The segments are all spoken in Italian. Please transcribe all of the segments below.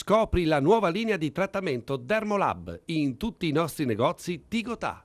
Scopri la nuova linea di trattamento Dermolab in tutti i nostri negozi Tigotà.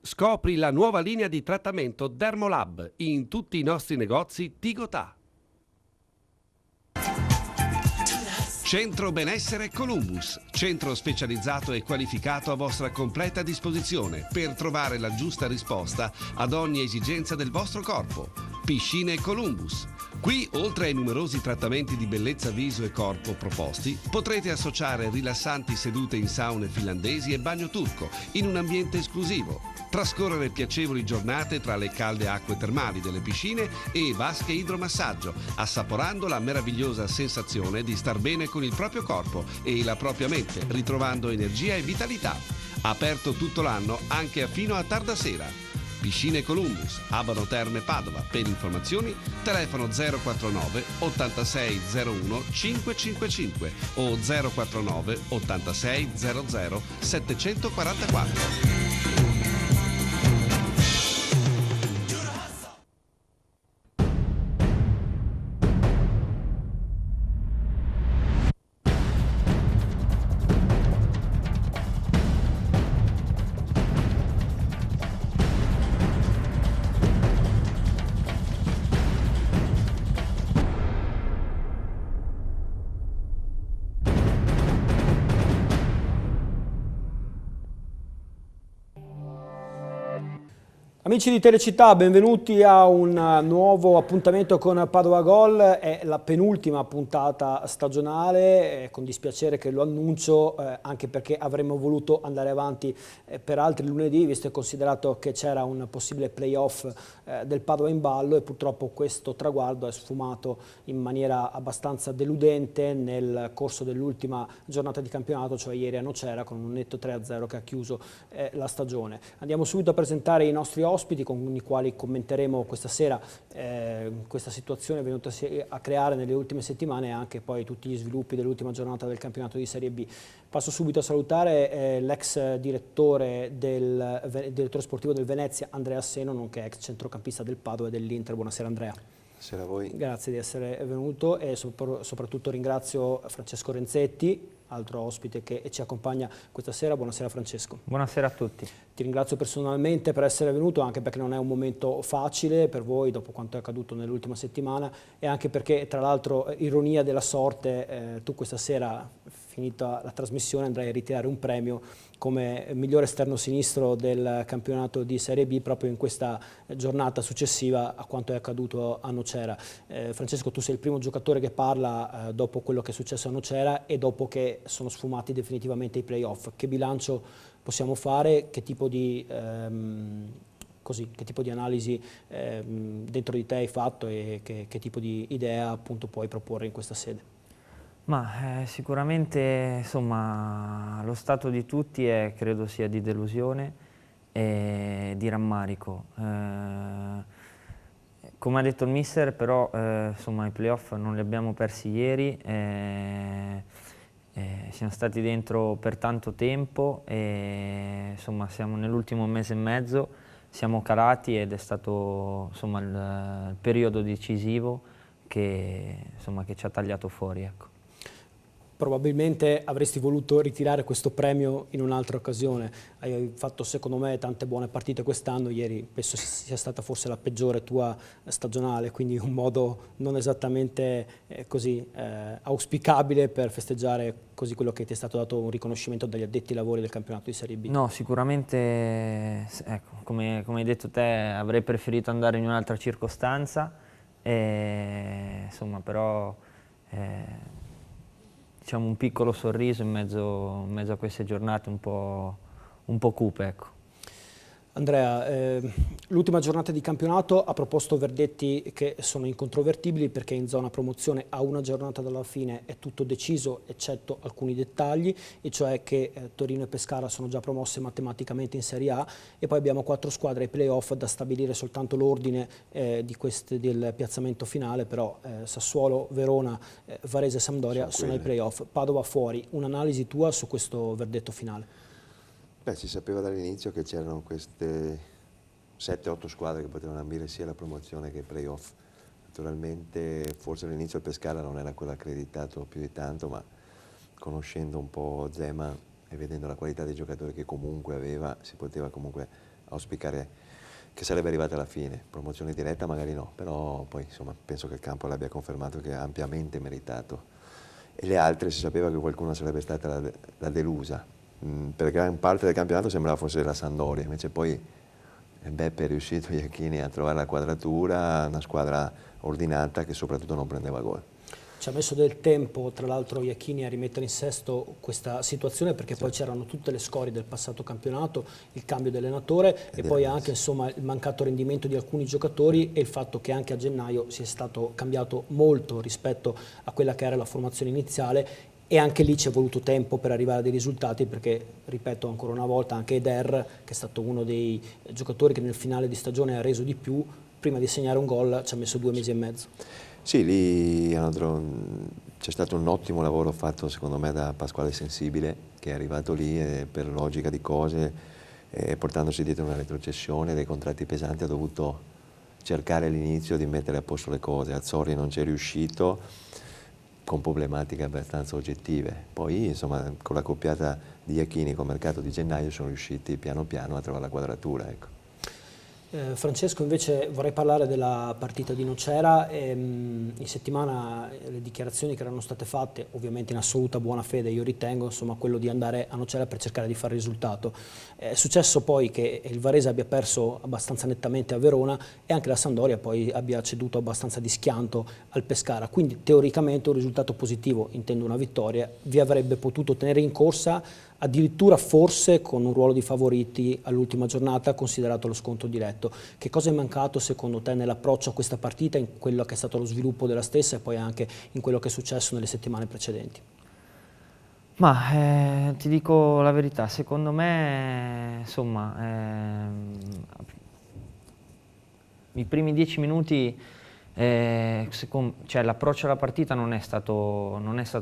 Scopri la nuova linea di trattamento Dermolab in tutti i nostri negozi Tigotà. Centro Benessere Columbus, centro specializzato e qualificato a vostra completa disposizione per trovare la giusta risposta ad ogni esigenza del vostro corpo. Piscine Columbus. Qui, oltre ai numerosi trattamenti di bellezza viso e corpo proposti, potrete associare rilassanti sedute in saune finlandesi e bagno turco in un ambiente esclusivo. Trascorrere piacevoli giornate tra le calde acque termali delle piscine e vasche idromassaggio, assaporando la meravigliosa sensazione di star bene con il proprio corpo e la propria mente, ritrovando energia e vitalità. Aperto tutto l'anno, anche fino a tarda sera. Piscine Columbus, Abano Terme Padova. Per informazioni telefono 049 8601 555 o 049 8600 744. Amici di Telecittà, benvenuti a un nuovo appuntamento con Padova Gol. È la penultima puntata stagionale, con dispiacere che lo annuncio, anche perché avremmo voluto andare avanti per altri lunedì, visto e considerato che c'era un possibile playoff del Padova in ballo, e purtroppo questo traguardo è sfumato in maniera abbastanza deludente nel corso dell'ultima giornata di campionato, cioè ieri a Nocera, con un netto 3-0 che ha chiuso la stagione. Andiamo subito a presentare i nostri ospiti con i quali commenteremo questa sera questa situazione venuta a creare nelle ultime settimane e anche poi tutti gli sviluppi dell'ultima giornata del campionato di Serie B. Passo subito a salutare l'ex direttore sportivo del Venezia, Andrea Asseno, nonché ex centrocampista del Padova e dell'Inter. Buonasera Andrea. Buonasera a voi. Grazie di essere venuto e soprattutto ringrazio Francesco Renzetti, altro ospite che ci accompagna questa sera. Buonasera Francesco. Buonasera a tutti. Ti ringrazio personalmente per essere venuto, anche perché non è un momento facile per voi dopo quanto è accaduto nell'ultima settimana e anche perché, tra l'altro, ironia della sorte, tu questa sera, finita la trasmissione, andrai a ritirare un premio come migliore esterno sinistro del campionato di Serie B proprio in questa giornata successiva a quanto è accaduto a Nocera. Francesco, tu sei il primo giocatore che parla dopo quello che è successo a Nocera e dopo che sono sfumati definitivamente i playoff. Che bilancio possiamo fare? Che tipo di analisi dentro di te hai fatto e che tipo di idea appunto puoi proporre in questa sede? Ma sicuramente insomma, lo stato di tutti credo sia di delusione e di rammarico. Come ha detto il mister, però insomma, i playoff non li abbiamo persi ieri, siamo stati dentro per tanto tempo e insomma, siamo nell'ultimo mese e mezzo, siamo calati ed è stato insomma, il periodo decisivo che ci ha tagliato fuori. Ecco. Probabilmente avresti voluto ritirare questo premio in un'altra occasione. Hai fatto secondo me tante buone partite quest'anno, ieri penso sia stata forse la peggiore tua stagionale, quindi un modo non esattamente così auspicabile per festeggiare così quello che ti è stato dato un riconoscimento dagli addetti ai lavori del campionato di Serie B. No, sicuramente, ecco, come hai detto te, avrei preferito andare in un'altra circostanza, insomma, però diciamo un piccolo sorriso in mezzo a queste giornate un po' cupe, ecco. Andrea, l'ultima giornata di campionato ha proposto verdetti che sono incontrovertibili perché in zona promozione a una giornata dalla fine è tutto deciso eccetto alcuni dettagli, e cioè che Torino e Pescara sono già promosse matematicamente in Serie A e poi abbiamo 4 squadre ai playoff da stabilire soltanto l'ordine del piazzamento finale, però Sassuolo, Verona, Varese e Sampdoria sono ai playoff, Padova fuori. Un'analisi tua su questo verdetto finale? Beh, si sapeva dall'inizio che c'erano queste 7-8 squadre che potevano ambire sia la promozione che i playoff. Naturalmente forse all'inizio il Pescara non era quello accreditato più di tanto, ma conoscendo un po' Zema e vedendo la qualità dei giocatori che comunque aveva, si poteva comunque auspicare che sarebbe arrivata alla fine. Promozione diretta magari no, però poi insomma penso che il campo l'abbia confermato che ha ampiamente meritato. E le altre si sapeva che qualcuno sarebbe stata la delusa. Per gran parte del campionato sembrava fosse la Sampdoria, invece poi Beppe è riuscito, Iachini, a trovare la quadratura, una squadra ordinata che soprattutto non prendeva gol. Ci ha messo del tempo, tra l'altro, Iachini a rimettere in sesto questa situazione perché poi c'erano tutte le scorie del passato campionato, il cambio di allenatore e poi anche insomma, il mancato rendimento di alcuni giocatori e il fatto che anche a gennaio sia stato cambiato molto rispetto a quella che era la formazione iniziale. E anche lì ci è voluto tempo per arrivare a dei risultati perché, ripeto ancora una volta, anche Eder, che è stato uno dei giocatori che nel finale di stagione ha reso di più, prima di segnare un gol ci ha messo 2 mesi e mezzo. Sì, lì c'è stato un ottimo lavoro fatto secondo me da Pasquale Sensibile, che è arrivato lì e per logica di cose, portandosi dietro una retrocessione, dei contratti pesanti, ha dovuto cercare all'inizio di mettere a posto le cose. Azzorri non ci è riuscito, con problematiche abbastanza oggettive. Poi, insomma, con la coppiata di Iachini con mercato di gennaio sono riusciti piano piano a trovare la quadratura. Ecco. Francesco, invece vorrei parlare della partita di Nocera. In settimana le dichiarazioni che erano state fatte, ovviamente in assoluta buona fede, io ritengo, insomma, quello di andare a Nocera per cercare di fare risultato. È successo poi che il Varese abbia perso abbastanza nettamente a Verona e anche la Sampdoria poi abbia ceduto abbastanza di schianto al Pescara, quindi teoricamente un risultato positivo, intendo una vittoria, vi avrebbe potuto tenere in corsa addirittura forse con un ruolo di favoriti all'ultima giornata considerato lo scontro diretto. Che cosa è mancato secondo te nell'approccio a questa partita, in quello che è stato lo sviluppo della stessa e poi anche in quello che è successo nelle settimane precedenti? Ma ti dico la verità, secondo me insomma i primi 10 minuti cioè, l'approccio alla partita non è stato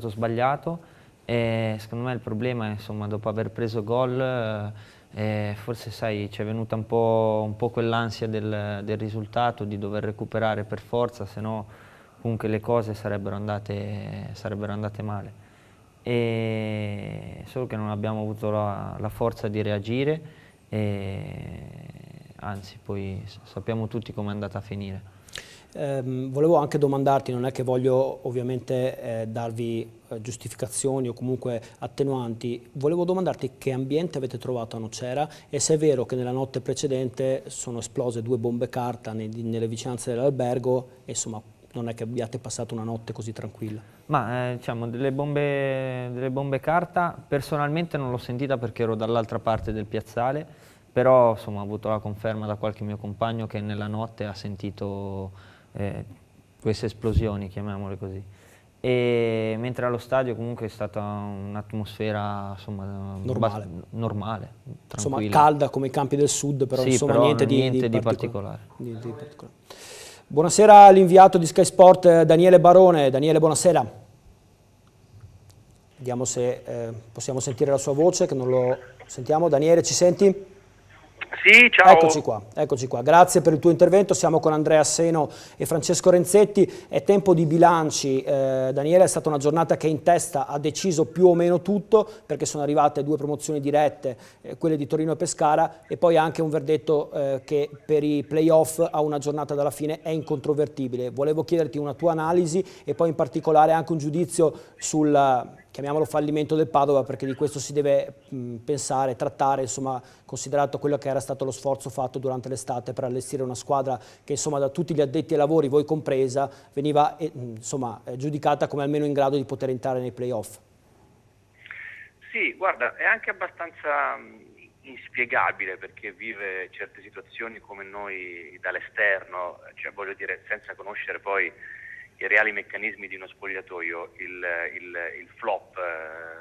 sbagliato. Secondo me il problema è, insomma, dopo aver preso gol, Forse sai, ci è venuta un po' quell'ansia del risultato, di dover recuperare per forza, se no comunque le cose sarebbero andate male. Solo che non abbiamo avuto la forza di reagire, anzi poi sappiamo tutti come è andata a finire. Volevo anche domandarti, non è che voglio ovviamente darvi giustificazioni o comunque attenuanti, volevo domandarti che ambiente avete trovato a Nocera e se è vero che nella notte precedente sono esplose 2 bombe carta nelle vicinanze dell'albergo e insomma non è che abbiate passato una notte così tranquilla. Ma diciamo delle bombe carta personalmente non l'ho sentita perché ero dall'altra parte del piazzale, però insomma ho avuto la conferma da qualche mio compagno che nella notte ha sentito queste esplosioni, chiamiamole così. E mentre allo stadio comunque è stata un'atmosfera normale, tranquilla. Insomma calda come i campi del sud, però sì, insomma però niente di particolare. Di particolare. Buonasera all'inviato di Sky Sport Daniele Barone. Daniele, buonasera. Vediamo se possiamo sentire la sua voce, che non lo sentiamo. Daniele, ci senti? Sì, ciao. Eccoci qua. Grazie per il tuo intervento. Siamo con Andrea Seno e Francesco Renzetti. È tempo di bilanci. Daniele, è stata una giornata che in testa ha deciso più o meno tutto, perché sono arrivate 2 promozioni dirette, quelle di Torino e Pescara, e poi anche un verdetto che per i playoff a una giornata dalla fine è incontrovertibile. Volevo chiederti una tua analisi e poi in particolare anche un giudizio sul, chiamiamolo, fallimento del Padova, perché di questo si deve pensare, trattare, insomma, considerato quello che era stato lo sforzo fatto durante l'estate per allestire una squadra che, insomma, da tutti gli addetti ai lavori, voi compresa, veniva insomma, giudicata come almeno in grado di poter entrare nei playoff. Sì, guarda, è anche abbastanza inspiegabile per chi vive certe situazioni come noi dall'esterno, cioè voglio dire, senza conoscere poi i reali meccanismi di uno spogliatoio, il flop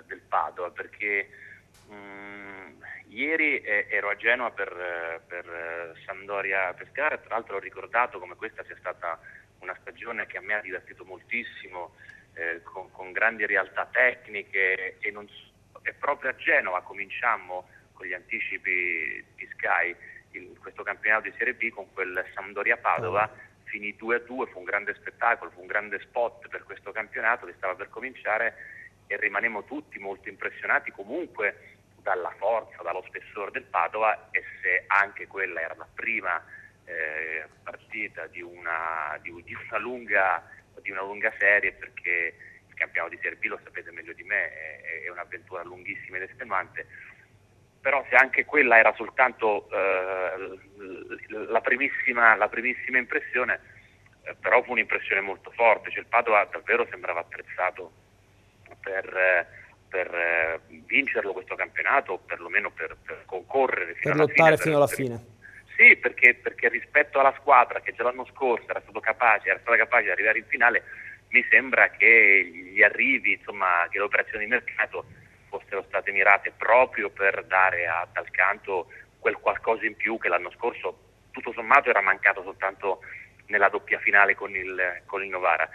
del Padova, perché ieri ero a Genova per Sampdoria Pescara, tra l'altro ho ricordato come questa sia stata una stagione che a me ha divertito moltissimo, con grandi realtà tecniche, e proprio a Genova cominciammo con gli anticipi di Sky questo campionato di Serie B con quel Sampdoria-Padova. Finì 2-2, fu un grande spettacolo, fu un grande spot per questo campionato che stava per cominciare e rimanemmo tutti molto impressionati comunque dalla forza, dallo spessore del Padova, e se anche quella era la prima partita di una lunga serie, perché il campionato di Serie B, lo sapete meglio di me, è un'avventura lunghissima ed estenuante. Però se anche quella era soltanto la primissima impressione, però fu un'impressione molto forte, cioè il Padova davvero sembrava attrezzato per vincerlo questo campionato, o perlomeno per concorrere fino alla fine. Per lottare fino alla fine. Sì, perché rispetto alla squadra che già l'anno scorso era stata capace di arrivare in finale, mi sembra che gli arrivi, insomma, che le operazioni di mercato fossero state mirate proprio per dare dal canto quel qualcosa in più che l'anno scorso tutto sommato era mancato soltanto nella doppia finale con il Novara.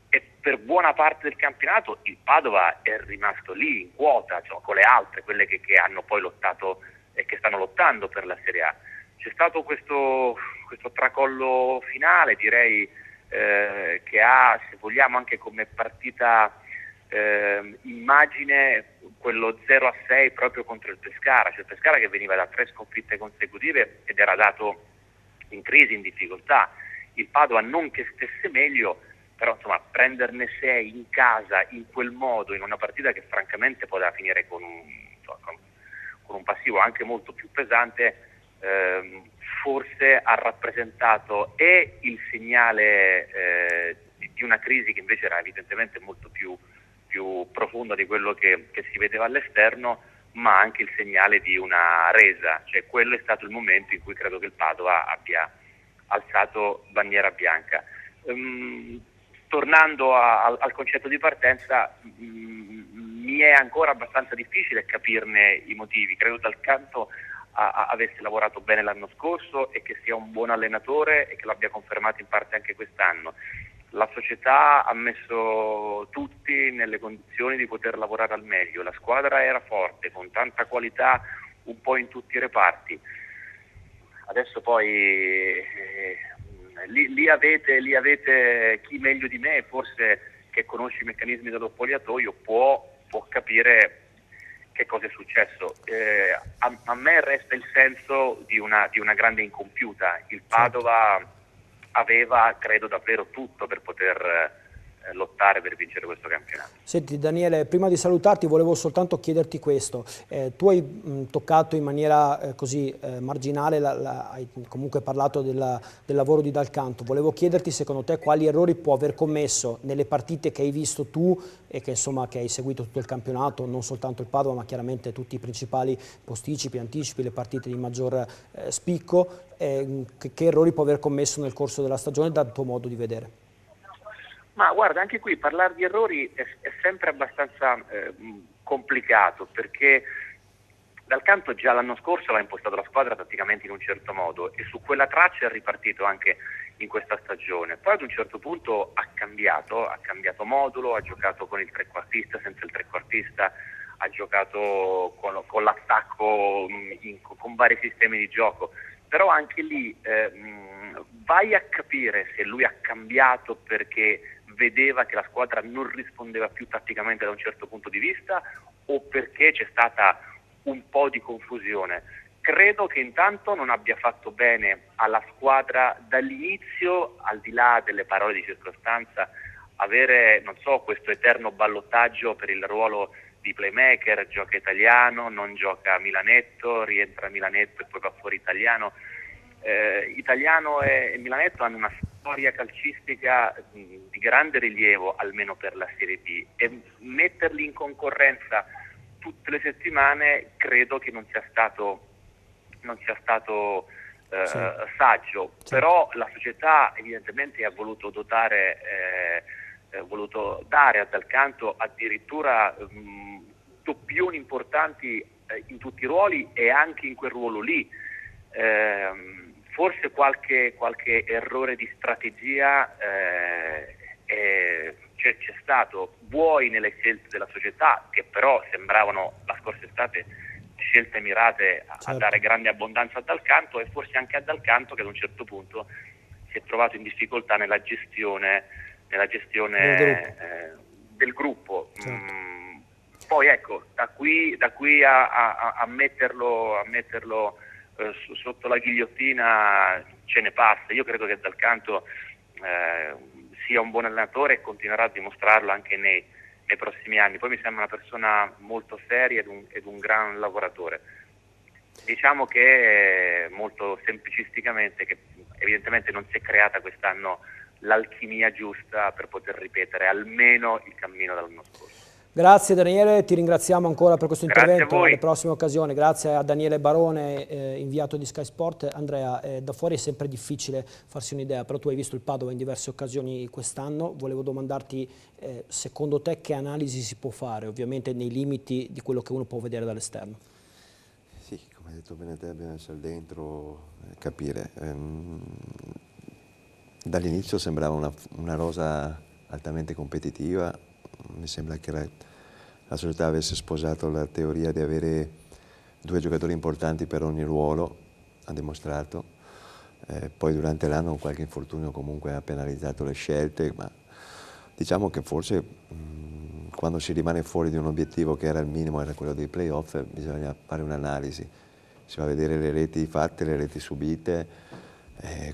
E per buona parte del campionato il Padova è rimasto lì in quota, cioè, con le altre, quelle che hanno poi lottato e che stanno lottando per la Serie A. C'è stato questo tracollo finale, direi, che ha, se vogliamo, anche come partita immagine quello 0-6 proprio contro il Pescara, cioè il Pescara che veniva da 3 sconfitte consecutive ed era dato in crisi, in difficoltà. Il Padova non che stesse meglio, però insomma prenderne 6 in casa in quel modo, in una partita che francamente poteva finire con un passivo anche molto più pesante, forse ha rappresentato il segnale di una crisi che invece era evidentemente molto più profonda di quello che si vedeva all'esterno, ma anche il segnale di una resa, cioè quello è stato il momento in cui credo che il Padova abbia alzato bandiera bianca. Tornando al concetto di partenza, mi è ancora abbastanza difficile capirne i motivi. Credo dal canto avesse lavorato bene l'anno scorso e che sia un buon allenatore e che l'abbia confermato in parte anche quest'anno. La società ha messo tutti nelle condizioni di poter lavorare al meglio, la squadra era forte, con tanta qualità un po' in tutti i reparti. Adesso poi lì avete chi meglio di me, forse che conosce i meccanismi dello spogliatoio, può capire che cosa è successo. A me resta il senso di una grande incompiuta. Il Padova aveva, credo, davvero tutto per poter lottare per vincere questo campionato. Senti Daniele, prima di salutarti volevo soltanto chiederti questo. Tu hai toccato in maniera così marginale, hai comunque parlato del lavoro di Dal Canto. Volevo chiederti secondo te quali errori può aver commesso nelle partite che hai visto tu e che insomma che hai seguito tutto il campionato, non soltanto il Padova ma chiaramente tutti i principali posticipi, anticipi, le partite di maggior spicco. Che errori può aver commesso nel corso della stagione dal tuo modo di vedere? Ma guarda, anche qui parlare di errori è sempre abbastanza complicato, perché Dal Canto già l'anno scorso aveva impostato la squadra praticamente in un certo modo e su quella traccia è ripartito anche in questa stagione. Poi ad un certo punto ha cambiato modulo, ha giocato con il trequartista, senza il trequartista, ha giocato con l'attacco, con vari sistemi di gioco, però anche lì vai a capire se lui ha cambiato perché vedeva che la squadra non rispondeva più tatticamente da un certo punto di vista o perché c'è stata un po' di confusione. Credo che intanto non abbia fatto bene alla squadra dall'inizio, al di là delle parole di circostanza, avere, non so, questo eterno ballottaggio per il ruolo di playmaker, gioca Italiano, non gioca Milanetto, rientra Milanetto e poi va fuori Italiano. Italiano e Milanetto hanno una storia calcistica di grande rilievo, almeno per la Serie B, e metterli in concorrenza tutte le settimane credo che non sia stato saggio. Certo. Però la società evidentemente ha voluto dare a Dal Canto addirittura doppioni importanti in tutti i ruoli e anche in quel ruolo lì. Forse qualche errore di strategia c'è stato, vuoi nelle scelte della società, che però sembravano la scorsa estate scelte mirate a dare grande abbondanza a Dal Canto, e forse anche a Dal Canto che ad un certo punto si è trovato in difficoltà nella gestione del gruppo. Certo. Poi ecco, da qui a metterlo sotto la ghigliottina ce ne passa. Io credo che Dal Canto sia un buon allenatore e continuerà a dimostrarlo anche nei prossimi anni. Poi mi sembra una persona molto seria ed un gran lavoratore. Diciamo che molto semplicisticamente che evidentemente non si è creata quest'anno l'alchimia giusta per poter ripetere almeno il cammino dell'anno scorso. Grazie Daniele, ti ringraziamo ancora per questo intervento, alle prossime occasioni. Grazie a Daniele Barone, inviato di Sky Sport. Andrea, da fuori è sempre difficile farsi un'idea, però tu hai visto il Padova in diverse occasioni quest'anno. Volevo domandarti, secondo te che analisi si può fare, ovviamente nei limiti di quello che uno può vedere dall'esterno? Sì, come hai detto bene te, bisogna essere dentro e capire. Dall'inizio sembrava una rosa altamente competitiva. Mi sembra che la società avesse sposato la teoria di avere 2 giocatori importanti per ogni ruolo, ha dimostrato. Poi durante l'anno qualche infortunio comunque ha penalizzato le scelte, ma diciamo che forse quando si rimane fuori di un obiettivo che era il minimo, era quello dei playoff, bisogna fare un'analisi. Si va a vedere le reti fatte, le reti subite.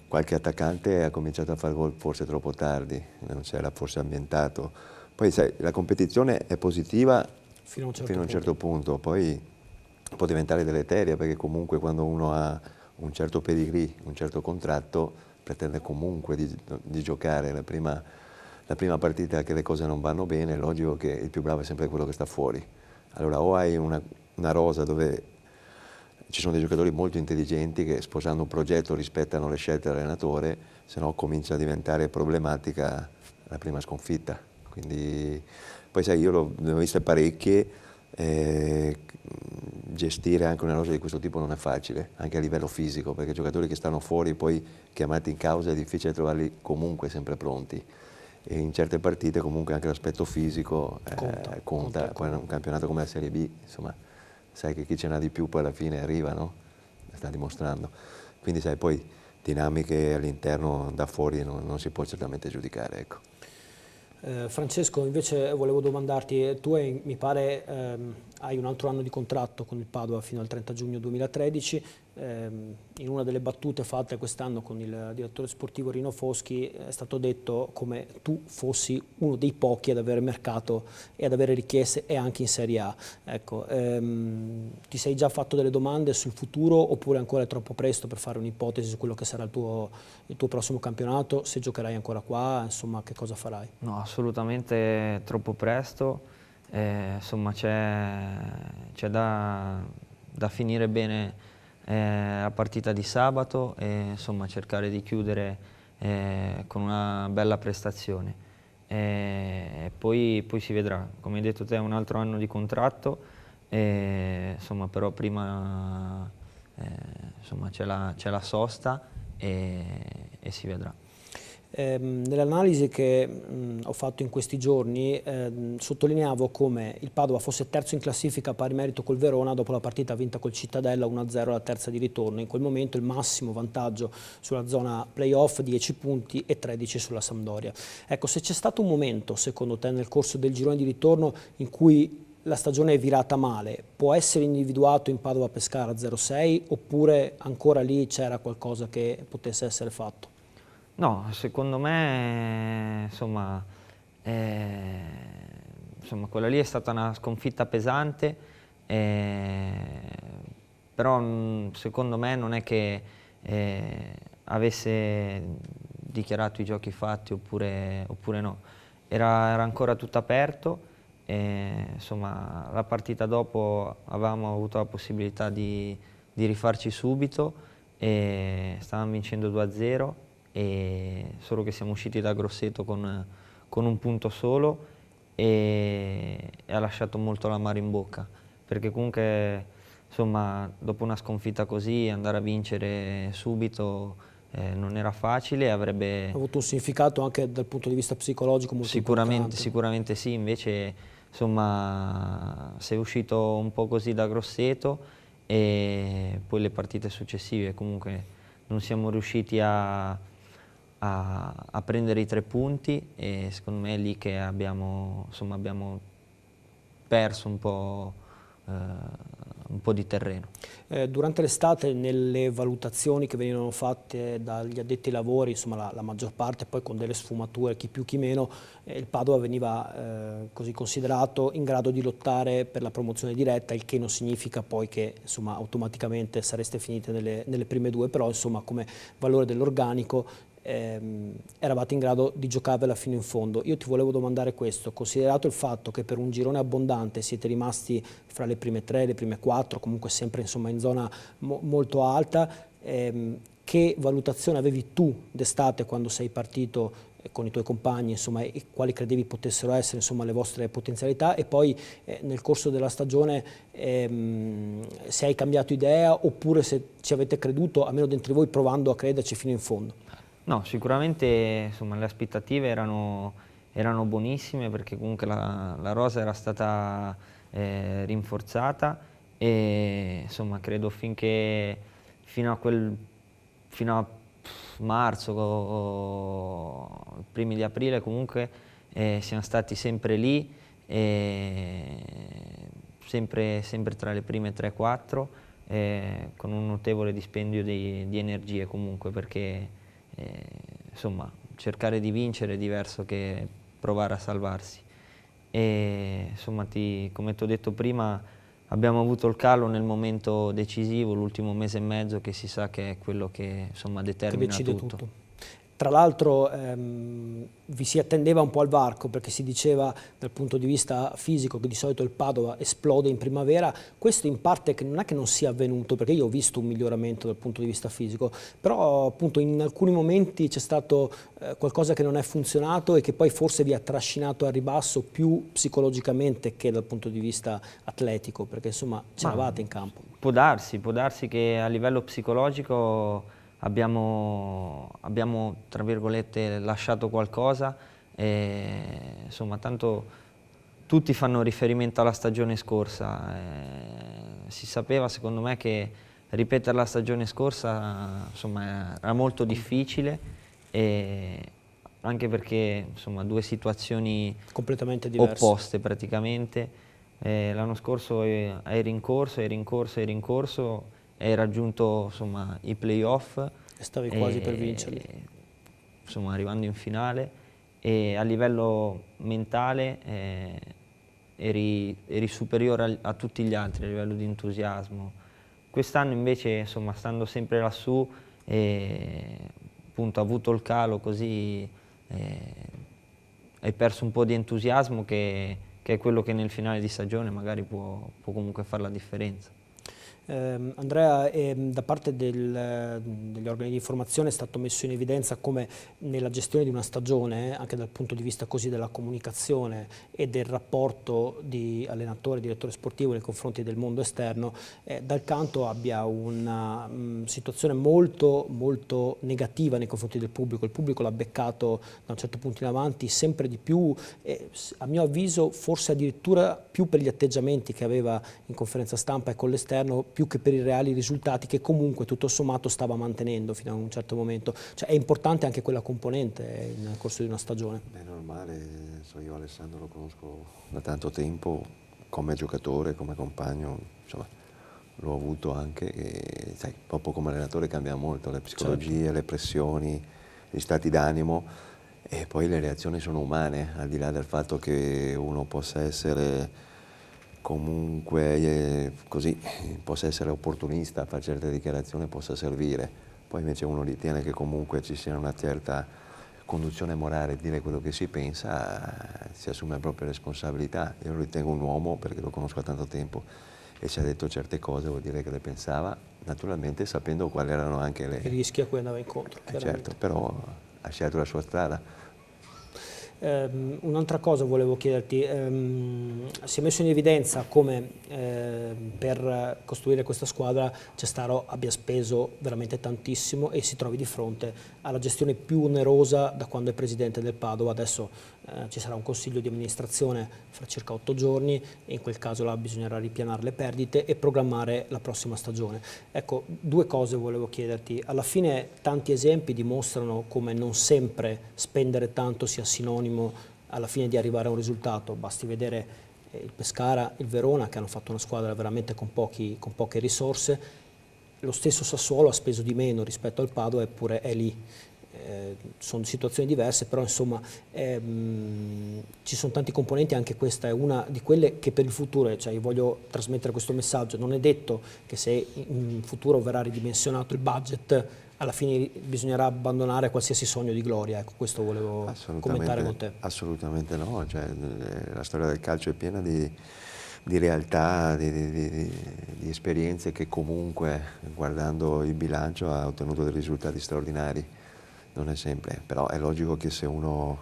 Qualche attaccante ha cominciato a fare gol forse troppo tardi, non si era forse ambientato. Poi sai, la competizione è positiva fino a un certo punto, poi può diventare deleteria, perché comunque quando uno ha un certo pedigree, un certo contratto, pretende comunque di giocare la prima partita che le cose non vanno bene. È logico che il più bravo è sempre quello che sta fuori. Allora o hai una rosa dove ci sono dei giocatori molto intelligenti che sposando un progetto rispettano le scelte dell'allenatore, se no comincia a diventare problematica la prima sconfitta. Quindi, poi sai, io ne ho viste parecchie, gestire anche una rosa di questo tipo non è facile, anche a livello fisico, perché giocatori che stanno fuori poi chiamati in causa è difficile trovarli comunque sempre pronti. E in certe partite comunque anche l'aspetto fisico conta. Poi in un campionato come la Serie B, insomma, sai che chi ce n'ha di più poi alla fine arriva, no? Sta dimostrando. Quindi sai, poi dinamiche all'interno da fuori non si può certamente giudicare, ecco. Francesco, invece volevo domandarti, tu mi pare hai un altro anno di contratto con il Padova fino al 30 giugno 2013, in una delle battute fatte quest'anno con il direttore sportivo Rino Foschi è stato detto come tu fossi uno dei pochi ad avere mercato e ad avere richieste e anche in Serie A. Ecco, ti sei già fatto delle domande sul futuro oppure ancora è troppo presto per fare un'ipotesi su quello che sarà il tuo prossimo campionato, se giocherai ancora qua, insomma che cosa farai? No, assolutamente troppo presto, insomma c'è da finire bene la partita di sabato e insomma cercare di chiudere con una bella prestazione. Poi si vedrà, come hai detto te, un altro anno di contratto, insomma, però prima insomma, c'è la sosta e si vedrà. Nell'analisi che ho fatto in questi giorni sottolineavo come il Padova fosse terzo in classifica a pari merito col Verona dopo la partita vinta col Cittadella 1-0 alla terza di ritorno. In quel momento il massimo vantaggio sulla zona playoff 10 punti e 13 sulla Sampdoria. Ecco, se c'è stato un momento secondo te nel corso del girone di ritorno in cui la stagione è virata male, può essere individuato in Padova Pescara 0-6 oppure ancora lì c'era qualcosa che potesse essere fatto? No, secondo me, insomma, quella lì è stata una sconfitta pesante, però secondo me non è che avesse dichiarato i giochi fatti oppure no. Era ancora tutto aperto, insomma, la partita dopo avevamo avuto la possibilità di rifarci subito e stavamo vincendo 2-0. Solo che siamo usciti da Grosseto con un punto solo e ha lasciato molto l'amaro in bocca, perché comunque insomma dopo una sconfitta così andare a vincere subito non era facile, avrebbe Ha avuto un significato anche dal punto di vista psicologico molto importante. Sicuramente sì, invece insomma sei uscito un po' così da Grosseto e poi le partite successive comunque non siamo riusciti a prendere i 3 punti e secondo me è lì che abbiamo perso un po' di terreno. Durante l'estate nelle valutazioni che venivano fatte dagli addetti ai lavori, insomma la maggior parte poi con delle sfumature, chi più chi meno, il Padova veniva così considerato in grado di lottare per la promozione diretta, il che non significa poi che insomma automaticamente sareste finite nelle prime 2, però insomma come valore dell'organico eravate in grado di giocarvela fino in fondo. Io ti volevo domandare questo, considerato il fatto che per un girone abbondante siete rimasti fra le prime 3, le prime 4, comunque sempre insomma in zona molto alta, che valutazione avevi tu d'estate quando sei partito con i tuoi compagni, insomma, e quali credevi potessero essere insomma, le vostre potenzialità e poi nel corso della stagione se hai cambiato idea oppure se ci avete creduto, almeno dentro di voi, provando a crederci fino in fondo? No, sicuramente insomma, le aspettative erano buonissime perché comunque la rosa era stata rinforzata e insomma credo fino a marzo o primi di aprile comunque siamo stati sempre lì, sempre tra le prime 3-4 con un notevole dispendio di energie comunque perché insomma, cercare di vincere è diverso che provare a salvarsi. E insomma, come ti ho detto prima, abbiamo avuto il calo nel momento decisivo, l'ultimo mese e mezzo, che si sa che è quello che insomma, determina tutto. Tra l'altro vi si attendeva un po' al varco perché si diceva dal punto di vista fisico che di solito il Padova esplode in primavera, questo in parte non è che non sia avvenuto perché io ho visto un miglioramento dal punto di vista fisico, però appunto in alcuni momenti c'è stato qualcosa che non è funzionato e che poi forse vi ha trascinato al ribasso più psicologicamente che dal punto di vista atletico, perché insomma c'eravate in campo. Può darsi che a livello psicologico abbiamo tra virgolette lasciato qualcosa e insomma tanto tutti fanno riferimento alla stagione scorsa, si sapeva secondo me che ripetere la stagione scorsa insomma, era molto difficile, e anche perché insomma, due situazioni completamente diverse, opposte praticamente. L'anno scorso hai rincorso e hai raggiunto insomma, i playoff e stavi quasi per vincerli. Insomma, arrivando in finale, e a livello mentale eri superiore a tutti gli altri a livello di entusiasmo. Quest'anno invece, insomma, stando sempre lassù, appunto, ha avuto il calo, così hai perso un po' di entusiasmo che è quello che nel finale di stagione magari può comunque fare la differenza. Andrea, da parte degli organi di informazione è stato messo in evidenza come nella gestione di una stagione, anche dal punto di vista così della comunicazione e del rapporto di allenatore e direttore sportivo nei confronti del mondo esterno, dal canto abbia una situazione molto, molto negativa nei confronti del pubblico. Il pubblico l'ha beccato da un certo punto in avanti sempre di più, a mio avviso forse addirittura più per gli atteggiamenti che aveva in conferenza stampa e con l'esterno, più che per i reali risultati che comunque tutto sommato stava mantenendo fino a un certo momento. Cioè, è importante anche quella componente nel corso di una stagione. È normale, io Alessandro lo conosco da tanto tempo, come giocatore, come compagno, insomma, l'ho avuto anche, e sai, proprio come allenatore cambia molto, le psicologie, certo, le pressioni, gli stati d'animo, e poi le reazioni sono umane, al di là del fatto che uno possa essere comunque così, possa essere opportunista, fare certe dichiarazioni, possa servire. Poi invece uno ritiene che comunque ci sia una certa conduzione morale, dire quello che si pensa, si assume le proprie responsabilità. Io lo ritengo un uomo, perché lo conosco da tanto tempo, e ci ha detto certe cose, vuol dire che le pensava, naturalmente sapendo quali erano anche i rischi a cui andava incontro. Certo, però ha scelto la sua strada. Un'altra cosa volevo chiederti, si è messo in evidenza come per costruire questa squadra Cestaro abbia speso veramente tantissimo e si trovi di fronte alla gestione più onerosa da quando è presidente del Padova. Adesso ci sarà un consiglio di amministrazione fra circa 8 giorni e in quel caso là bisognerà ripianare le perdite e programmare la prossima stagione. Ecco, due cose volevo chiederti. Alla fine tanti esempi dimostrano come non sempre spendere tanto sia sinonimo alla fine di arrivare a un risultato. Basti vedere il Pescara, il Verona, che hanno fatto una squadra veramente con poche risorse. Lo stesso Sassuolo ha speso di meno rispetto al Padova, eppure è lì. Sono situazioni diverse, però insomma ci sono tanti componenti, anche questa è una di quelle che per il futuro, cioè io voglio trasmettere questo messaggio, non è detto che se in futuro verrà ridimensionato il budget alla fine bisognerà abbandonare qualsiasi sogno di gloria. Ecco, questo volevo commentare con te. Assolutamente no, cioè, la storia del calcio è piena di realtà, di esperienze che comunque, guardando il bilancio, ha ottenuto dei risultati straordinari. Non è sempre, però è logico che se uno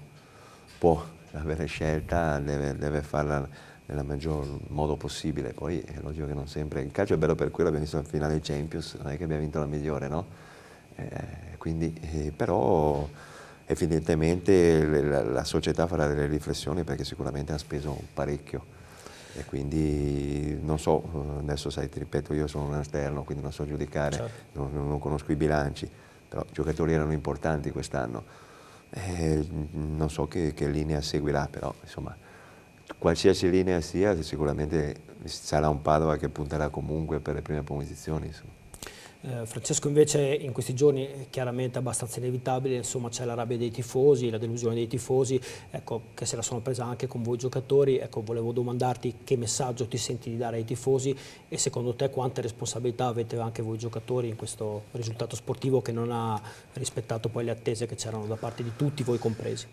può avere scelta deve farla nel maggior modo possibile. Poi è logico che non sempre, il calcio è bello per quello, abbiamo visto la finale dei Champions, non è che abbiamo vinto la migliore, no? Però evidentemente la società farà delle riflessioni, perché sicuramente ha speso parecchio, e quindi non so, adesso sai, ti ripeto, io sono un esterno, quindi non so giudicare, certo, non conosco i bilanci, però i giocatori erano importanti quest'anno, non so che linea seguirà, però insomma qualsiasi linea sia, sicuramente sarà un Padova che punterà comunque per le prime posizioni, insomma. Francesco, invece in questi giorni è chiaramente abbastanza inevitabile, insomma c'è la rabbia dei tifosi, la delusione dei tifosi, ecco, che se la sono presa anche con voi giocatori. Ecco, volevo domandarti che messaggio ti senti di dare ai tifosi e secondo te quante responsabilità avete anche voi giocatori in questo risultato sportivo che non ha rispettato poi le attese che c'erano da parte di tutti, voi compresi.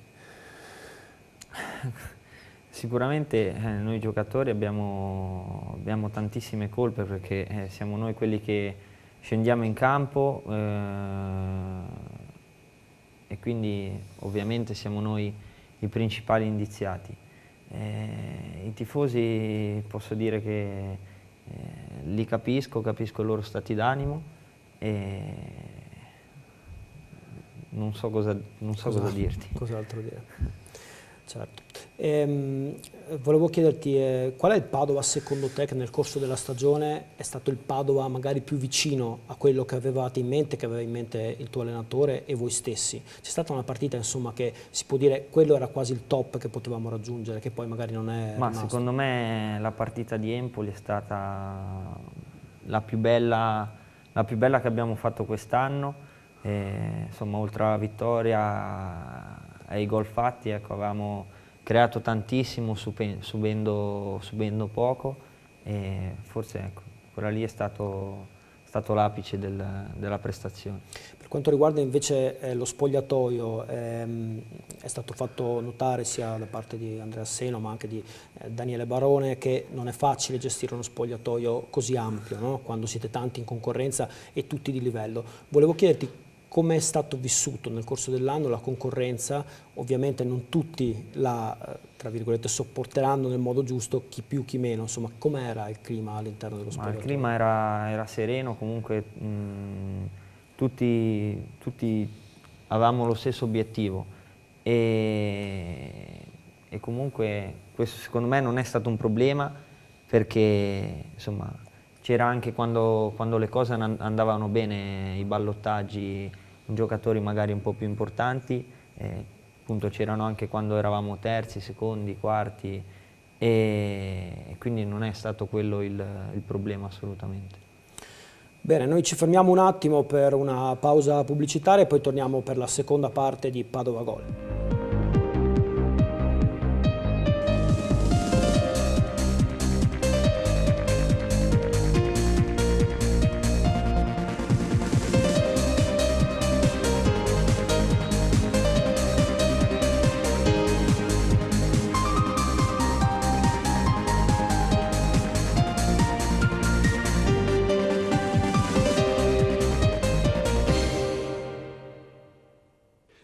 Sicuramente noi giocatori abbiamo tantissime colpe, perché siamo noi quelli che scendiamo in campo e quindi ovviamente siamo noi i principali indiziati. I tifosi, posso dire che li capisco i loro stati d'animo e non so cosa dirti. Cos'altro dire? Certo. Volevo chiederti qual è il Padova secondo te che nel corso della stagione è stato il Padova magari più vicino a quello che avevate in mente, che aveva in mente il tuo allenatore e voi stessi? C'è stata una partita insomma che si può dire quello era quasi il top che potevamo raggiungere, che poi magari non è rimasto? Secondo me la partita di Empoli è stata la più bella che abbiamo fatto quest'anno. Insomma, oltre alla vittoria ai gol fatti, ecco, avevamo creato tantissimo subendo poco, e forse ecco, quella lì è stato l'apice della prestazione. Per quanto riguarda invece lo spogliatoio, è stato fatto notare sia da parte di Andrea Seno ma anche di Daniele Barone che non è facile gestire uno spogliatoio così ampio, no? Quando siete tanti in concorrenza e tutti di livello. Volevo chiederti come è stato vissuto nel corso dell'anno la concorrenza. Ovviamente non tutti la, tra virgolette, sopporteranno nel modo giusto, chi più chi meno, insomma com'era il clima all'interno dello spogliatoio? Il clima era sereno, comunque tutti avevamo lo stesso obiettivo e comunque questo secondo me non è stato un problema, perché insomma c'era anche quando le cose andavano bene, i ballottaggi, giocatori magari un po' più importanti, appunto c'erano anche quando eravamo terzi, secondi, quarti, e quindi non è stato quello il problema assolutamente. Bene, noi ci fermiamo un attimo per una pausa pubblicitaria e poi torniamo per la seconda parte di Padova Gol.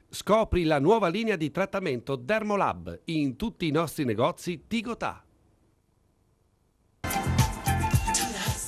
Scopri la nuova linea di trattamento Dermolab in tutti i nostri negozi Tigotà.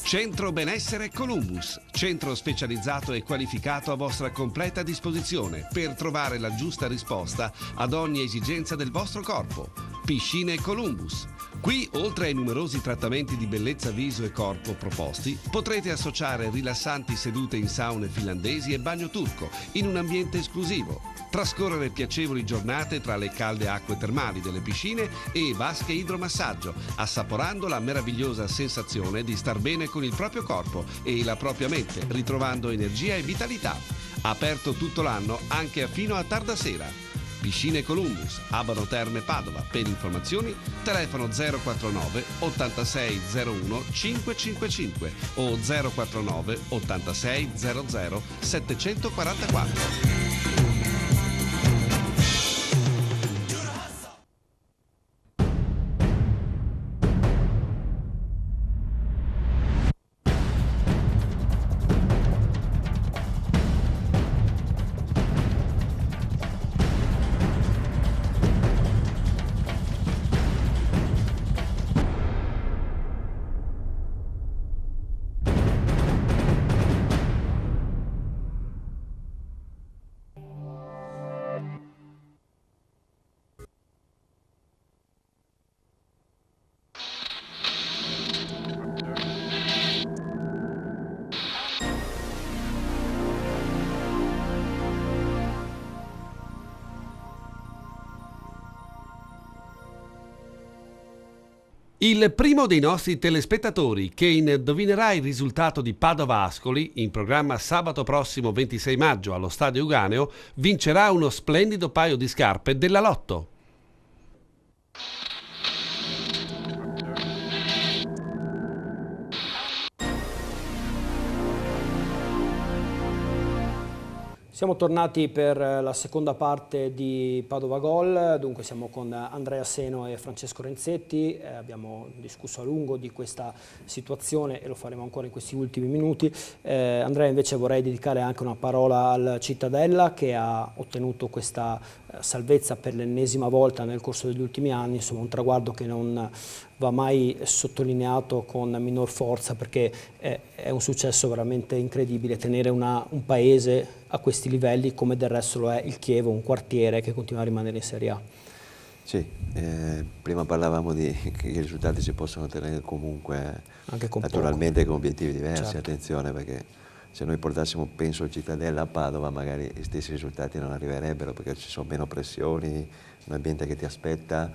Centro Benessere Columbus, centro specializzato e qualificato a vostra completa disposizione per trovare la giusta risposta ad ogni esigenza del vostro corpo. Piscine Columbus. Qui, oltre ai numerosi trattamenti di bellezza viso e corpo proposti, potrete associare rilassanti sedute in saune finlandesi e bagno turco in un ambiente esclusivo. Trascorrere piacevoli giornate tra le calde acque termali delle piscine e vasche idromassaggio, assaporando la meravigliosa sensazione di star bene con il proprio corpo e la propria mente, ritrovando energia e vitalità. Aperto tutto l'anno, anche fino a tarda sera. Piscine Columbus, Abano Terme Padova. Per informazioni telefono 049 8601 555 o 049 8600 744. Il primo dei nostri telespettatori che indovinerà il risultato di Padova-Ascoli, in programma sabato prossimo 26 maggio allo Stadio Euganeo, vincerà uno splendido paio di scarpe della Lotto. Siamo tornati per la seconda parte di Padova Gol, dunque siamo con Andrea Seno e Francesco Renzetti, abbiamo discusso a lungo di questa situazione e lo faremo ancora in questi ultimi minuti. Andrea, invece vorrei dedicare anche una parola al Cittadella che ha ottenuto questa salvezza per l'ennesima volta nel corso degli ultimi anni, insomma un traguardo che non va mai sottolineato con minor forza perché è un successo veramente incredibile tenere un paese a questi livelli come del resto lo è il Chievo, un quartiere che continua a rimanere in Serie A. Sì, prima parlavamo che i risultati si possono ottenere comunque, Anche con naturalmente con obiettivi diversi, Certo. attenzione, perché se noi portassimo, penso, il Cittadella a Padova, magari gli stessi risultati non arriverebbero, perché ci sono meno pressioni, un ambiente che ti aspetta,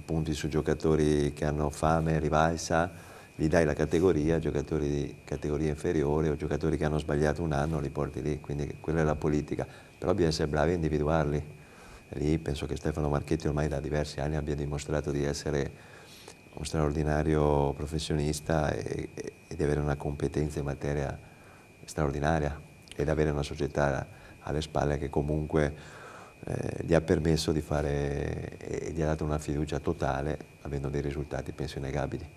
punti su giocatori che hanno fame, rivalsa, gli dai la categoria, giocatori di categoria inferiore o giocatori che hanno sbagliato un anno li porti lì, quindi quella è la politica, però bisogna essere bravi a individuarli. Lì penso che Stefano Marchetti ormai da diversi anni abbia dimostrato di essere uno straordinario professionista e di avere una competenza in materia straordinaria ed avere una società alle spalle che comunque gli ha permesso di fare e gli ha dato una fiducia totale, avendo dei risultati penso innegabili.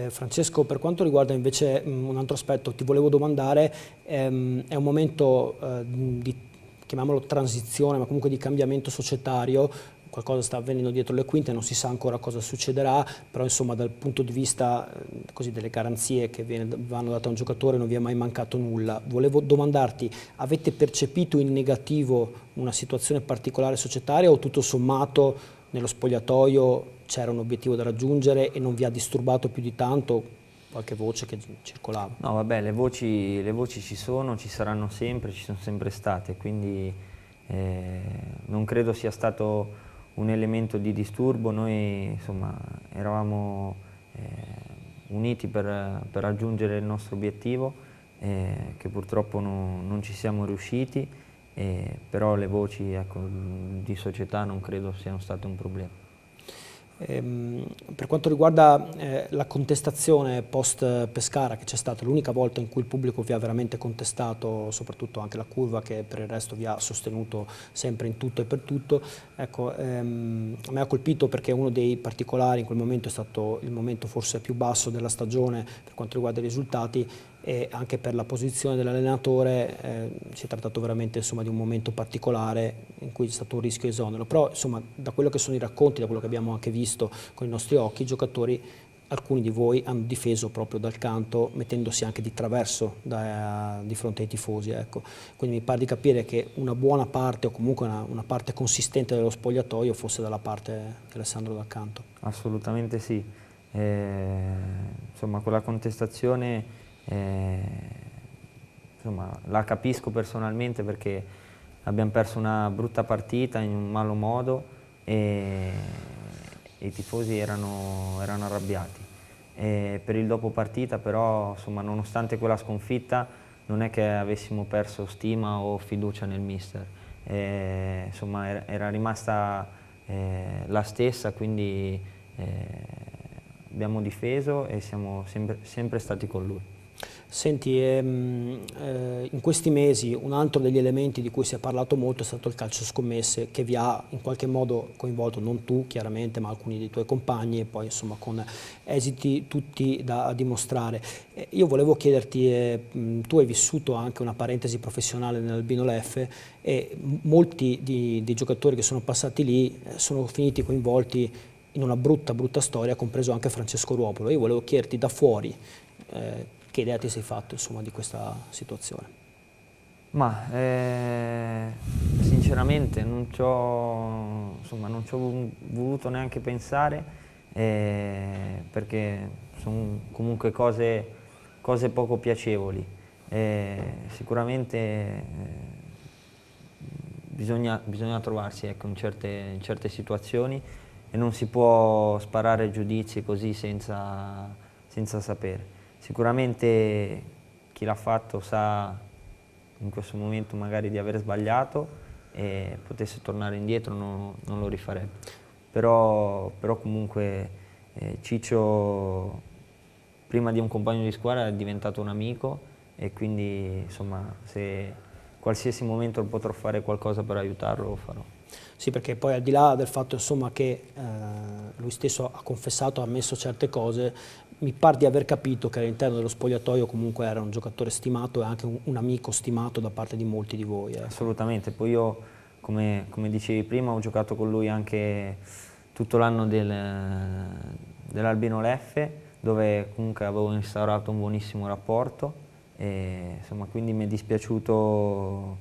Francesco, per quanto riguarda invece un altro aspetto, ti volevo domandare, è un momento di, chiamiamolo transizione, ma comunque di cambiamento societario, qualcosa sta avvenendo dietro le quinte, non si sa ancora cosa succederà, però insomma dal punto di vista così, delle garanzie che vanno date a un giocatore non vi è mai mancato nulla. Volevo domandarti, avete percepito in negativo una situazione particolare societaria o tutto sommato nello spogliatoio c'era un obiettivo da raggiungere e non vi ha disturbato più di tanto qualche voce che circolava? No, vabbè, le voci ci sono, ci saranno sempre, ci sono sempre state, quindi non credo sia stato un elemento di disturbo. Noi insomma eravamo uniti per raggiungere il nostro obiettivo, che purtroppo non ci siamo riusciti, però le voci, ecco, di società non credo siano state un problema. Per quanto riguarda la contestazione post Pescara che c'è stata, l'unica volta in cui il pubblico vi ha veramente contestato, soprattutto anche la curva che per il resto vi ha sostenuto sempre in tutto e per tutto, ecco, a me ha colpito perché uno dei particolari in quel momento è stato il momento forse più basso della stagione per quanto riguarda i risultati, e anche per la posizione dell'allenatore si è trattato veramente insomma, di un momento particolare in cui c'è stato un rischio esonero, però insomma, da quello che sono i racconti, da quello che abbiamo anche visto con i nostri occhi, i giocatori, alcuni di voi hanno difeso proprio dal canto mettendosi anche di traverso di fronte ai tifosi, ecco. Quindi mi pare di capire che una buona parte o comunque una parte consistente dello spogliatoio fosse dalla parte di Alessandro Dal Canto. Assolutamente sì, insomma quella contestazione insomma, la capisco personalmente perché abbiamo perso una brutta partita in un malo modo e i tifosi erano arrabbiati. Per il dopo partita però, insomma, nonostante quella sconfitta, non è che avessimo perso stima o fiducia nel mister. Insomma, era rimasta la stessa, quindi abbiamo difeso e siamo sempre stati con lui. Senti, in questi mesi un altro degli elementi di cui si è parlato molto è stato il calcio scommesse, che vi ha in qualche modo coinvolto, non tu chiaramente, ma alcuni dei tuoi compagni, e poi insomma con esiti tutti da dimostrare. Io volevo chiederti, tu hai vissuto anche una parentesi professionale nell'Albino Leffe e molti dei giocatori che sono passati lì sono finiti coinvolti in una brutta storia, compreso anche Francesco Ruopolo. Io volevo chiederti da fuori che idea ti sei fatto insomma, di questa situazione? Ma sinceramente non ci ho voluto neanche pensare perché sono comunque cose poco piacevoli. Sicuramente bisogna trovarsi, ecco, in certe situazioni e non si può sparare giudizi così senza sapere. Sicuramente chi l'ha fatto sa in questo momento magari di aver sbagliato e potesse tornare indietro non lo rifarebbe. Però comunque Ciccio prima di un compagno di squadra è diventato un amico e quindi insomma se qualsiasi momento potrò fare qualcosa per aiutarlo lo farò. Sì, perché poi al di là del fatto insomma, che lui stesso ha confessato, ha ammesso certe cose, mi pare di aver capito che all'interno dello spogliatoio comunque era un giocatore stimato e anche un amico stimato da parte di molti di voi. Assolutamente, poi io come dicevi prima ho giocato con lui anche tutto l'anno dell'Albino Leffe, dove comunque avevo instaurato un buonissimo rapporto e insomma quindi mi è dispiaciuto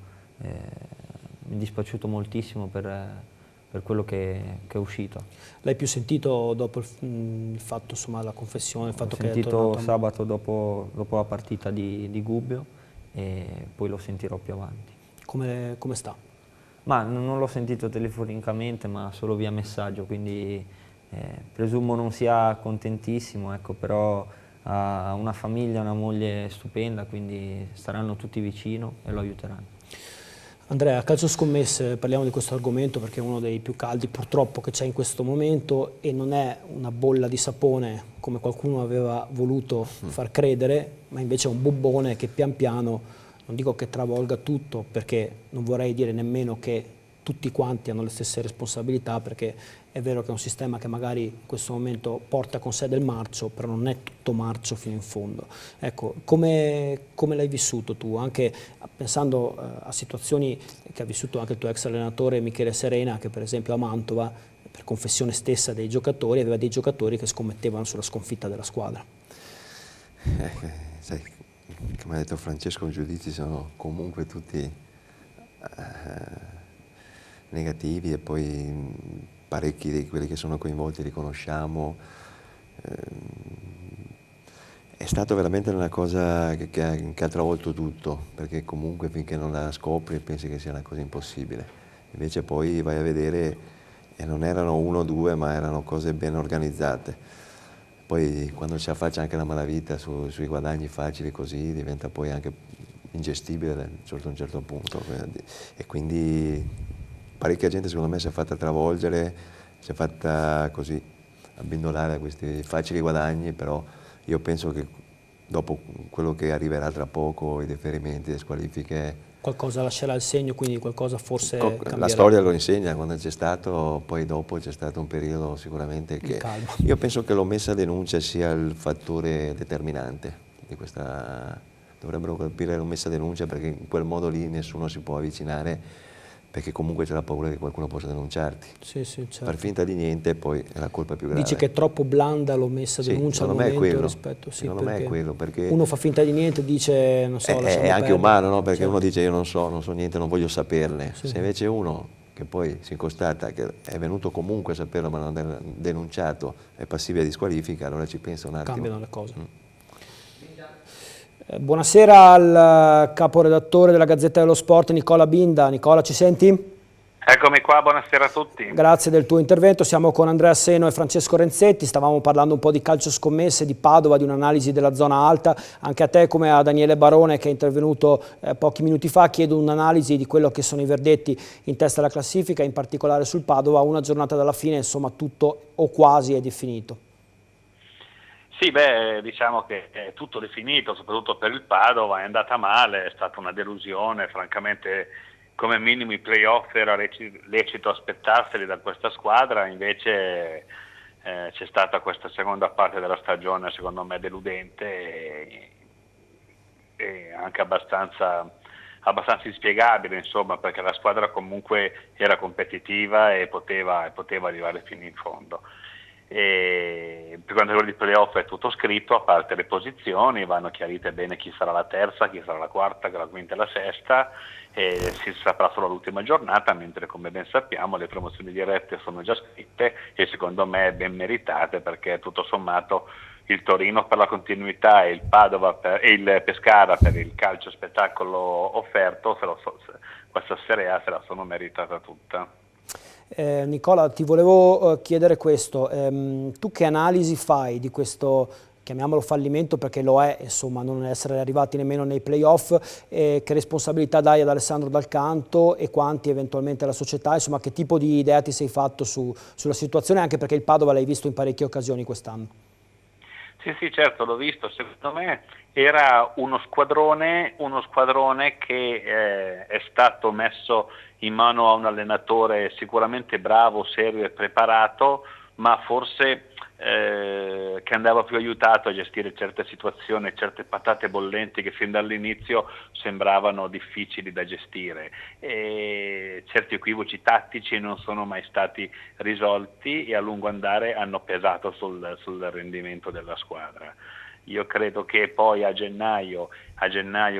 moltissimo per per quello che è uscito. L'hai più sentito dopo il fatto, insomma, la confessione, il fatto Ho che è sentito tornato sabato dopo la partita di Gubbio e poi lo sentirò più avanti. come sta? Ma non l'ho sentito telefonicamente, ma solo via messaggio, quindi presumo non sia contentissimo, ecco, però ha una famiglia, una moglie stupenda, quindi staranno tutti vicino e lo aiuteranno. Andrea, calcio scommesse, parliamo di questo argomento perché è uno dei più caldi purtroppo che c'è in questo momento e non è una bolla di sapone come qualcuno aveva voluto far credere, ma invece è un bubbone che pian piano, non dico che travolga tutto, perché non vorrei dire nemmeno che tutti quanti hanno le stesse responsabilità, perché è vero che è un sistema che magari in questo momento porta con sé del marcio, però non è tutto marcio fino in fondo. Ecco, come l'hai vissuto tu, anche pensando a situazioni che ha vissuto anche il tuo ex allenatore Michele Serena, che per esempio a Mantova, per confessione stessa dei giocatori, aveva dei giocatori che scommettevano sulla sconfitta della squadra. Sai, come ha detto Francesco, i giudizi sono comunque tutti negativi e poi parecchi di quelli che sono coinvolti li conosciamo. È stata veramente una cosa che ha travolto tutto, perché comunque finché non la scopri pensi che sia una cosa impossibile. Invece poi vai a vedere e non erano uno o due, ma erano cose ben organizzate. Poi quando si affaccia anche la malavita sui guadagni facili così diventa poi anche ingestibile a un certo punto. E quindi parecchia gente secondo me si è fatta travolgere, si è fatta così abbindolare a questi facili guadagni, però io penso che dopo quello che arriverà tra poco, i deferimenti, le squalifiche, Qualcosa lascerà il segno, quindi qualcosa forse cambierà. la storia lo insegna, quando c'è stato, poi dopo c'è stato un periodo sicuramente che... calma. Io penso che l'omessa denuncia sia il fattore determinante di questa... Dovrebbero colpire l'omessa denuncia perché in quel modo lì nessuno si può avvicinare, perché comunque c'è la paura che qualcuno possa denunciarti. Sì, certo. Far finta di niente poi è la colpa più grave. Dici che è troppo blanda l'omessa denuncia al momento rispetto... Sì, secondo me è quello, perché... Uno fa finta di niente, dice, non so, è anche umano, no? Perché certo. uno dice io non so niente, non voglio saperne. Sì. Se invece uno che poi si constata che è venuto comunque a saperlo ma non ha denunciato, è passibile di squalifica, allora ci pensa un attimo. Cambiano le cose. Buonasera al caporedattore della Gazzetta dello Sport, Nicola Binda. Nicola, ci senti? Eccomi qua, buonasera a tutti. Grazie del tuo intervento, siamo con Andrea Seno e Francesco Renzetti, stavamo parlando un po' di calcio scommesse, di Padova, di un'analisi della zona alta. Anche a te, come a Daniele Barone che è intervenuto pochi minuti fa, chiedo un'analisi di quello che sono i verdetti in testa alla classifica, in particolare sul Padova, una giornata dalla fine, insomma tutto o quasi è definito. Sì, diciamo che è tutto definito, soprattutto per il Padova, è andata male, è stata una delusione, francamente come minimo i playoff era lecito aspettarseli da questa squadra, invece c'è stata questa seconda parte della stagione secondo me deludente e anche abbastanza inspiegabile, insomma, perché la squadra comunque era competitiva e poteva arrivare fino in fondo. E per quanto riguarda i playoff è tutto scritto, a parte le posizioni, vanno chiarite bene chi sarà la terza, chi sarà la quarta, la quinta e la sesta, e si saprà solo l'ultima giornata, mentre come ben sappiamo le promozioni dirette sono già scritte e secondo me ben meritate, perché tutto sommato il Torino per la continuità e il Padova e il Pescara per il calcio spettacolo offerto, questa Serie A se la sono meritata tutta. Nicola, ti volevo chiedere questo, tu che analisi fai di questo, chiamiamolo fallimento perché lo è, insomma, non essere arrivati nemmeno nei playoff, che responsabilità dai ad Alessandro Dal Canto e quanti eventualmente alla società, insomma che tipo di idea ti sei fatto sulla situazione, anche perché il Padova l'hai visto in parecchie occasioni quest'anno? Sì, certo, l'ho visto, secondo me era uno squadrone che è stato messo in mano a un allenatore sicuramente bravo, serio e preparato, ma forse che andava più aiutato a gestire certe situazioni, certe patate bollenti che fin dall'inizio sembravano difficili da gestire. E certi equivoci tattici non sono mai stati risolti e a lungo andare hanno pesato sul rendimento della squadra. Io credo che poi a gennaio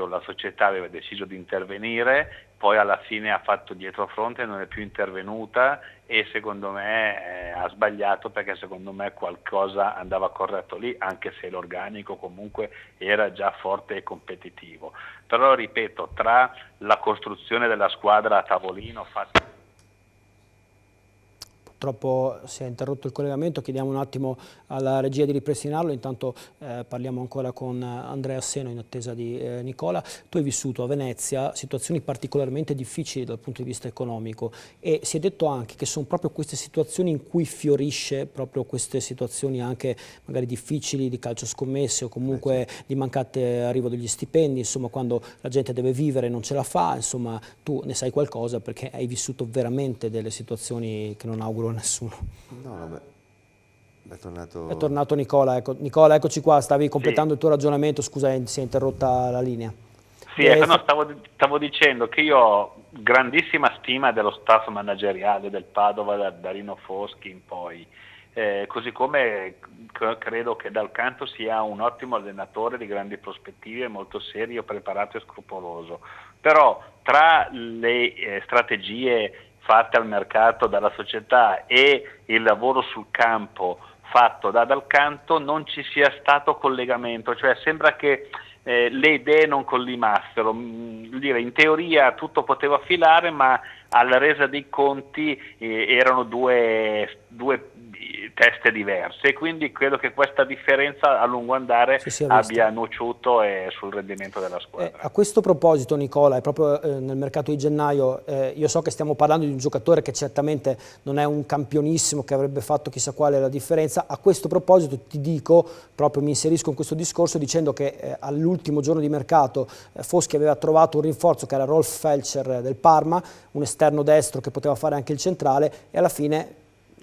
la società aveva deciso di intervenire, poi alla fine ha fatto dietrofront e non è più intervenuta, e secondo me ha sbagliato, perché secondo me qualcosa andava corretto lì, anche se l'organico comunque era già forte e competitivo. Però ripeto, tra la costruzione della squadra a tavolino fatta... Purtroppo si è interrotto il collegamento, chiediamo un attimo alla regia di ripristinarlo, intanto parliamo ancora con Andrea Seno in attesa di Nicola. Tu hai vissuto a Venezia situazioni particolarmente difficili dal punto di vista economico, e si è detto anche che sono proprio queste situazioni in cui fiorisce proprio queste situazioni anche magari difficili di calcio scommesse, o comunque di mancate arrivo degli stipendi, insomma quando la gente deve vivere e non ce la fa. Insomma tu ne sai qualcosa perché hai vissuto veramente delle situazioni che non auguro a nessuno. No, vabbè. È tornato... È tornato Nicola, ecco. Nicola, eccoci qua, stavi completando il tuo ragionamento, scusa, si è interrotta la linea. Sì, ecco, no, stavo dicendo che io ho grandissima stima dello staff manageriale del Padova, da Rino Foschi in poi, così come credo che Dal Canto sia un ottimo allenatore di grandi prospettive, molto serio, preparato e scrupoloso. Però tra le strategie fatte al mercato dalla società e il lavoro sul campo fatto da Dal Canto non ci sia stato collegamento, cioè sembra che le idee non collimassero. In teoria tutto poteva filare, ma alla resa dei conti erano due teste diverse, e quindi credo che questa differenza a lungo andare abbia nuociuto sul rendimento della squadra. A questo proposito, Nicola, è proprio nel mercato di gennaio, io so che stiamo parlando di un giocatore che certamente non è un campionissimo che avrebbe fatto chissà quale la differenza. A questo proposito ti dico, proprio mi inserisco in questo discorso dicendo che all'ultimo giorno di mercato Foschi aveva trovato un rinforzo che era Rolf Felcher del Parma, un esterno destro che poteva fare anche il centrale, e alla fine,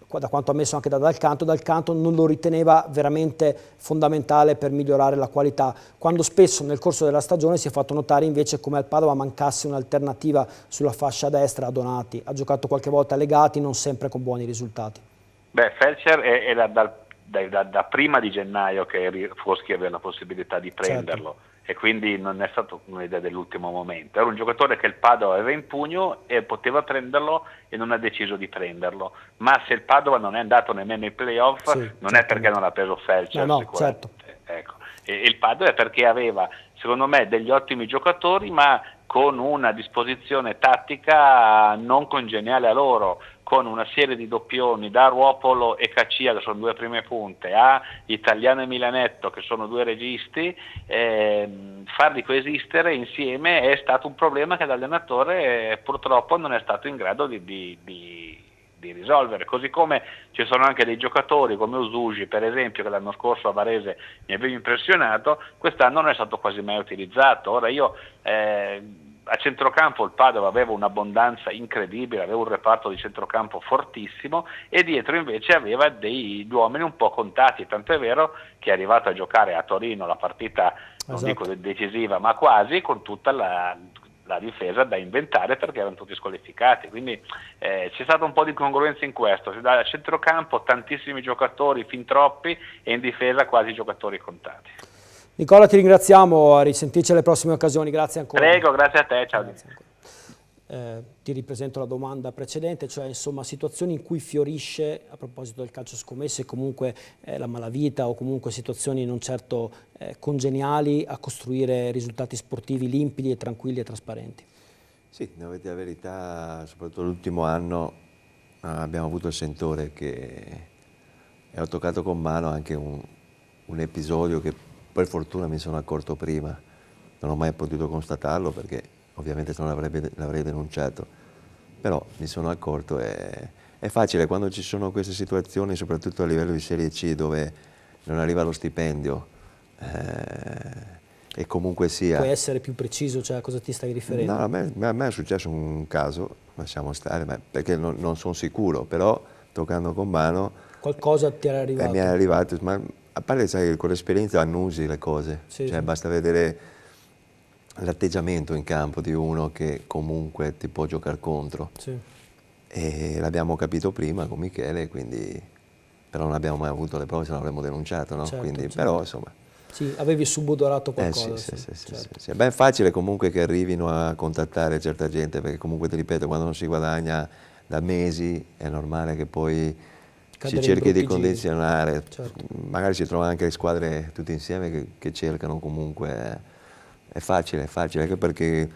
da quanto ammesso anche da Dal Canto non lo riteneva veramente fondamentale per migliorare la qualità, quando spesso nel corso della stagione si è fatto notare invece come al Padova mancasse un'alternativa sulla fascia destra a Donati. Ha giocato qualche volta a Legati, non sempre con buoni risultati. Beh, Felcher era da prima di gennaio che Foschi aveva la possibilità di prenderlo. Certo. E quindi non è stata un'idea dell'ultimo momento, era un giocatore che il Padova aveva in pugno e poteva prenderlo, e non ha deciso di prenderlo. Ma se il Padova non è andato nemmeno ai playoff, non è perché non ha preso Felcher, sicuramente. Certo. Ecco. E il Padova è perché aveva, secondo me, degli ottimi giocatori, ma con una disposizione tattica non congeniale a loro, con una serie di doppioni da Ruopolo e Caccia, che sono due prime punte, a Italiano e Milanetto, che sono due registi, farli coesistere insieme è stato un problema che l'allenatore purtroppo non è stato in grado di risolvere. Così come ci sono anche dei giocatori come Usugi, per esempio, che l'anno scorso a Varese mi aveva impressionato, quest'anno non è stato quasi mai utilizzato. Ora io a centrocampo il Padova aveva un'abbondanza incredibile, aveva un reparto di centrocampo fortissimo, e dietro invece aveva degli uomini un po' contati, tanto è vero che è arrivato a giocare a Torino la partita, non dico decisiva, ma quasi, con tutta la difesa da inventare, perché erano tutti squalificati. Quindi c'è stato un po' di incongruenza in questo. A centrocampo tantissimi giocatori, fin troppi, e in difesa quasi giocatori contati. Nicola, ti ringraziamo, a risentirci alle prossime occasioni, grazie ancora. Prego, grazie a te, ciao. Ti ripresento la domanda precedente, cioè insomma situazioni in cui fiorisce, a proposito del calcio scommesse, comunque la malavita, o comunque situazioni non certo congeniali a costruire risultati sportivi limpidi e tranquilli e trasparenti. Sì, devo dire la verità, soprattutto l'ultimo anno abbiamo avuto il sentore che ho toccato con mano anche un episodio che per fortuna mi sono accorto prima, non ho mai potuto constatarlo perché ovviamente se non l'avrei denunciato, però mi sono accorto. È facile quando ci sono queste situazioni, soprattutto a livello di Serie C, dove non arriva lo stipendio, e comunque sia... Puoi essere più preciso, cioè a cosa ti stai riferendo? No, a me è successo un caso, lasciamo stare, perché non sono sicuro, però toccando con mano... Qualcosa ti era arrivato? Mi è arrivato, ma a parte, sai, con l'esperienza annusi le cose, cioè basta vedere l'atteggiamento in campo di uno che comunque ti può giocare contro. E l'abbiamo capito prima con Michele, quindi, però non abbiamo mai avuto le prove, se non avremmo denunciato, no? Quindi, però insomma Sì, avevi subodorato qualcosa. Sì. È ben facile comunque che arrivino a contattare certa gente, perché comunque ti ripeto, quando non si guadagna da mesi è normale che poi si cerchi di condizionare, certo. Magari si trovano anche le squadre tutte insieme che cercano comunque, è facile, anche perché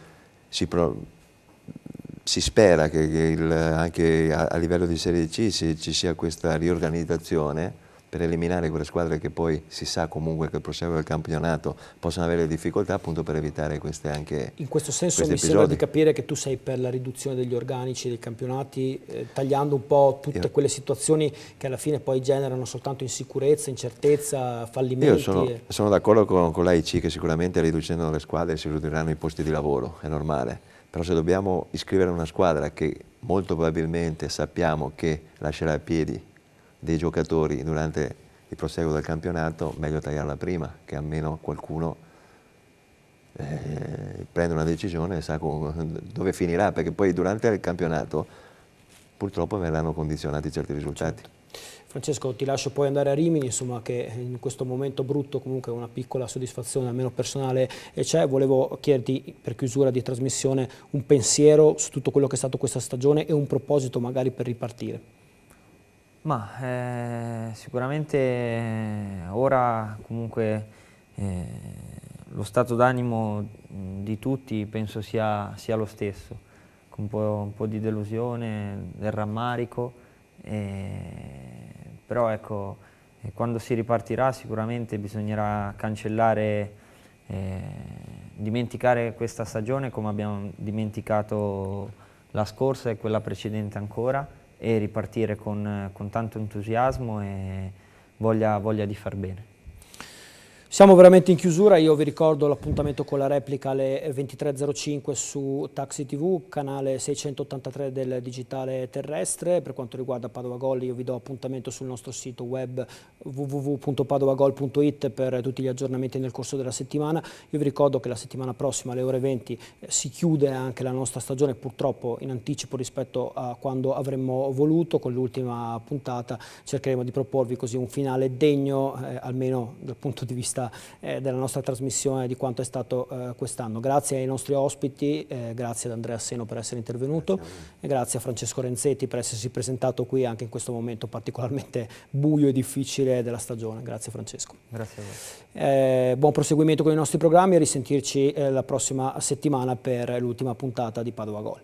si spera che anche a livello di Serie C ci sia questa riorganizzazione per eliminare quelle squadre che poi si sa comunque che il proseguo del campionato possono avere difficoltà, appunto per evitare queste anche. In questo senso mi sembra di capire che tu sei per la riduzione degli organici dei campionati, tagliando un po' tutte quelle situazioni che alla fine poi generano soltanto insicurezza, incertezza, fallimenti. Io sono d'accordo con l'AIC che sicuramente riducendo le squadre si ridurranno i posti di lavoro, è normale, però se dobbiamo iscrivere una squadra che molto probabilmente sappiamo che lascerà a piedi dei giocatori durante il proseguo del campionato, meglio tagliarla prima, che almeno qualcuno prende una decisione e sa dove finirà, perché poi durante il campionato purtroppo verranno condizionati certi risultati. Certo. Francesco, ti lascio poi andare a Rimini, insomma, che in questo momento brutto comunque una piccola soddisfazione, almeno personale, c'è. Volevo chiederti, per chiusura di trasmissione, un pensiero su tutto quello che è stato questa stagione e un proposito magari per ripartire. Ma sicuramente ora comunque lo stato d'animo di tutti penso sia lo stesso, con un po' di delusione, del rammarico, però ecco, quando si ripartirà sicuramente bisognerà cancellare, dimenticare questa stagione come abbiamo dimenticato la scorsa e quella precedente ancora, e ripartire con tanto entusiasmo e voglia di far bene. Siamo veramente in chiusura, io vi ricordo l'appuntamento con la replica alle 23:05 su Taxi TV, canale 683 del digitale terrestre. Per quanto riguarda Padova Gol io vi do appuntamento sul nostro sito web www.padovagol.it per tutti gli aggiornamenti nel corso della settimana. Io vi ricordo che la settimana prossima alle ore 20 si chiude anche la nostra stagione, purtroppo in anticipo rispetto a quando avremmo voluto. Con l'ultima puntata cercheremo di proporvi così un finale degno, almeno dal punto di vista della nostra trasmissione, di quanto è stato quest'anno. Grazie ai nostri ospiti, grazie ad Andrea Seno per essere intervenuto e grazie a Francesco Renzetti per essersi presentato qui anche in questo momento particolarmente buio e difficile della stagione. Grazie Francesco. Grazie a voi. Buon proseguimento con i nostri programmi e risentirci la prossima settimana per l'ultima puntata di Padova Gol.